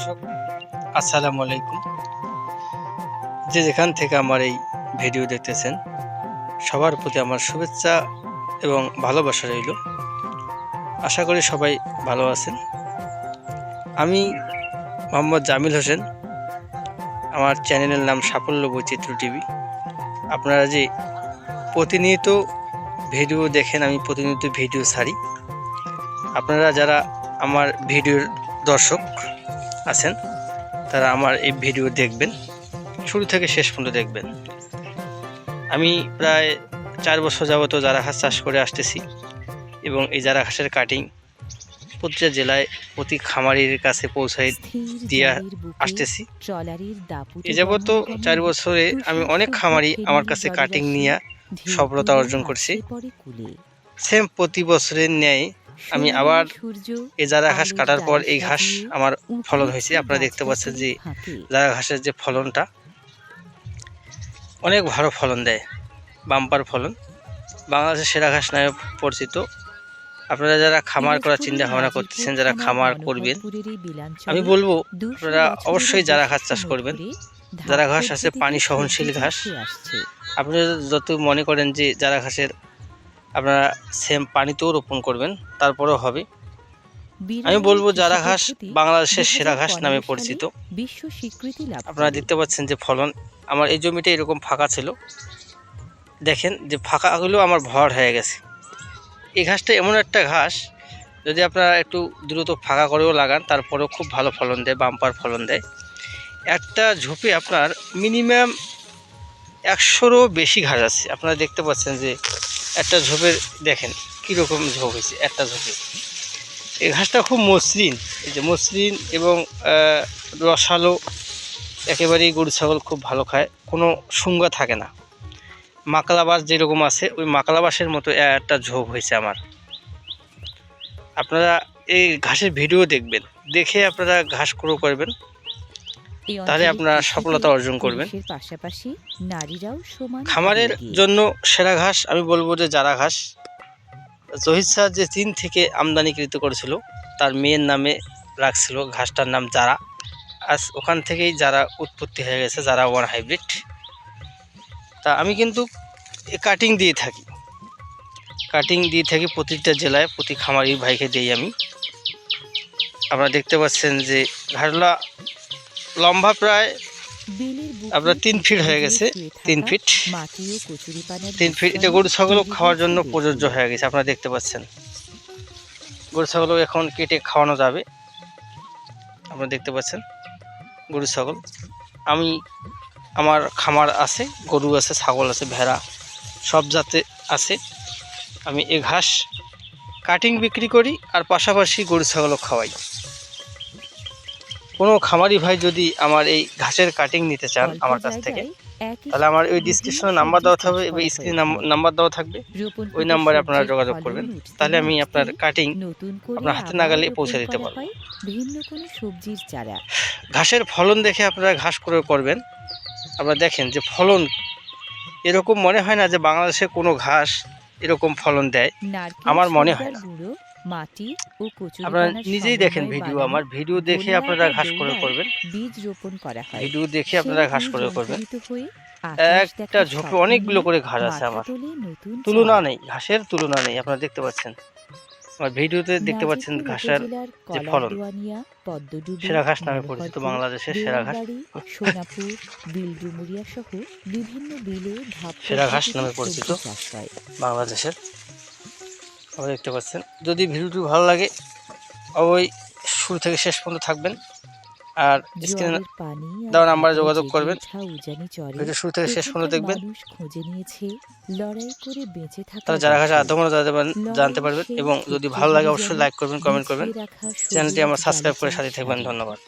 দর্শক আসসালামু আলাইকুম। যে যেখান থেকে আমার এই ভিডিও দেখতেছেন সবার প্রতি আমার শুভেচ্ছা এবং ভালোবাসা রইল। আশা করি সবাই ভালো আছেন। আমি মোহাম্মদ জামিল হোসেন, আমার চ্যানেলের নাম সাফল্য বৈচিত্র্য টিভি। আপনারা যে প্রতিনিয়ত ভিডিও দেখেন, আমি প্রতিনিয়ত ভিডিও ছাড়ি। আপনারা যারা আমার ভিডিওর দর্শক আছেন তারা আমার এই ভিডিও দেখবেন, শুরু থেকে শেষ পর্যন্ত দেখবেন। আমি প্রায় 4 বছর যাবত জারা ঘাস চাষ করে আসতেছি এবং এই জারা ঘাসের কাটিং প্রতিটা জেলায় প্রতি খামারির কাছে পৌঁছায় দিয়ে আসতেছি। এ যাবত 4 বছরে আমি অনেক খামারি আমার কাছে কাটিং নিয়ে সফলতা অর্জন করছি। সেম প্রতি বছরের ন্যায় আমি আবার এই জারা ঘাস কাটার পর এই ঘাস আমার ফলন হয়েছে। আপনারা দেখতে পাচ্ছেন যে জারা ঘাসের যে ফলনটা অনেক ভালো ফলন দেয়, বাম্পার ফলন। বাংলাদেশের সেরা ঘাস নামে পরিচিত। আপনারা যারা খামার করার চিন্তা ভাবনা করতেছেন, যারা খামার করবেন, আমি বলবো আপনারা অবশ্যই জারা ঘাস চাষ করবেন। জারা ঘাস আছে পানি সহনশীল ঘাস। আপনারা যত মনে করেন যে জারা ঘাসের আপনারা সেম পানিতেও রোপণ করবেন, তারপরেও হবে। আমি বলবো জারা ঘাস বাংলাদেশের সেরা ঘাস নামে পরিচিত। আপনারা দেখতে পাচ্ছেন যে ফলন, আমার এই জমিটা এরকম ফাঁকা ছিল, দেখেন যে ফাঁকাগুলো আমার ভর হয়ে গেছে। এই ঘাসটা এমন একটা ঘাস, যদি আপনারা একটু দ্রুত ফাঁকা করেও লাগান তারপরেও খুব ভালো ফলন দেয়, বাম্পার ফলন দেয়। একটা ঝোপে আপনার মিনিমাম 100রও বেশি ঘাস আছে। আপনারা দেখতে পাচ্ছেন যে একটা ঝোপের দেখেন কীরকম ঝোপ হয়েছে একটা ঝোপে। এই ঘাসটা খুব মসৃণ, এই যে মসৃণ এবং রসালো, একেবারেই গরু ছাগল খুব ভালো খায়, কোনো শুঙ্গা থাকে না। মাকলাবাস যেরকম আছে ওই মাকলাবাসের মতো একটা ঝোপ হয়েছে আমার। আপনারা এই ঘাসের ভিডিও দেখবেন, দেখে আপনারা ঘাস ক্রয় করবেন, তাহলে আপনারা সফলতা অর্জন করবেন। খামারের জন্য সেরা ঘাস আমি বলবো যে জারা ঘাস। জহির স্যার যে চীন থেকে আমদানিকৃত করেছিল, তার মেয়ের নামে রাখছিল ঘাসটার নাম জারা। আজ ওখান থেকেই জারা উৎপত্তি হয়ে গেছে, জারা 1 হাইব্রিড। তা আমি কিন্তু কাটিং দিয়ে থাকি, প্রতিটা জেলায় প্রতি খামারি ভাইকে দিই আমি। আপনারা দেখতে পাচ্ছেন যে ঘাসগুলা লম্বা প্রায় আপনার 3 ফিট হয়ে গেছে, 3 ফিট। এটা গরু ছাগলও খাওয়ার জন্য প্রযোজ্য হয়ে গেছে। আপনারা দেখতে পাচ্ছেন গরু ছাগলও এখন কেটে খাওয়ানো যাবে। আপনারা দেখতে পাচ্ছেন গরু ছাগল। আমি আমার খামার আছে, গরু আছে, ছাগল আছে, ভেড়া সব জাতে আছে। আমি এই ঘাস কাটিং বিক্রি করি আর পাশাপাশি গরু ছাগলও খাওয়াই। কোনো খামারি ভাই যদি আমার এই ঘাসের কাটিং নিতে চান আমার কাছ থেকে, তাহলে আমার ওই ডিসক্রিপশনে নাম্বার দেওয়া থাকবে এবং স্ক্রিন নাম্বার দেওয়া থাকবে, ওই নাম্বারে আপনারা যোগাযোগ করবেন। তাহলে আমি আপনার কাটিং আপনার হাতে নাগালে পৌঁছে দিতে পারবো। ঘাসের ফলন দেখে আপনারা ঘাস ক্রয় করবেন। আপনারা দেখেন যে ফলন এরকম মনে হয় না যে বাংলাদেশে কোনো ঘাস এরকম ফলন দেয়, আমার মনে হয় না। আপনারা নিজেই দেখেন ভিডিও, আমার ভিডিও দেখে আপনারা ঘাস ক্রয় করবেন, ভিডিও দেখে আপনারা ঘাস ক্রয় করবেন। একটা ঝোপে অনেকগুলো করে ঘাস আছে আমার, তুলনা নেই, ঘাসের তুলনা নেই। আপনারা দেখতে পাচ্ছেন আমার ভিডিওতে দেখতে পাচ্ছেন ঘাসের যে ফলন, সেরা ঘাস নামে পরিচিত, বাংলাদেশের সেরা ঘাস, সেরা ঘাস নামে পরিচিত বাংলাদেশের। আপনারা দেখতে পাচ্ছেন। যদি ভিডিওটি ভালো লাগে অবশ্যই শুরু থেকে শেষ পর্যন্ত থাকবেন আর স্ক্রিনে দেওয়া নাম্বারে যোগাযোগ করবেন। ভিডিও শুরু থেকে শেষ পর্যন্ত দেখবেন, তাহলে যারা ঘাস আধমরা জানতে পারবেন। এবং যদি ভালো লাগে অবশ্যই লাইক করবেন, কমেন্ট করবেন, চ্যানেলটি আমার সাবস্ক্রাইব করে সাথে থাকবেন। ধন্যবাদ।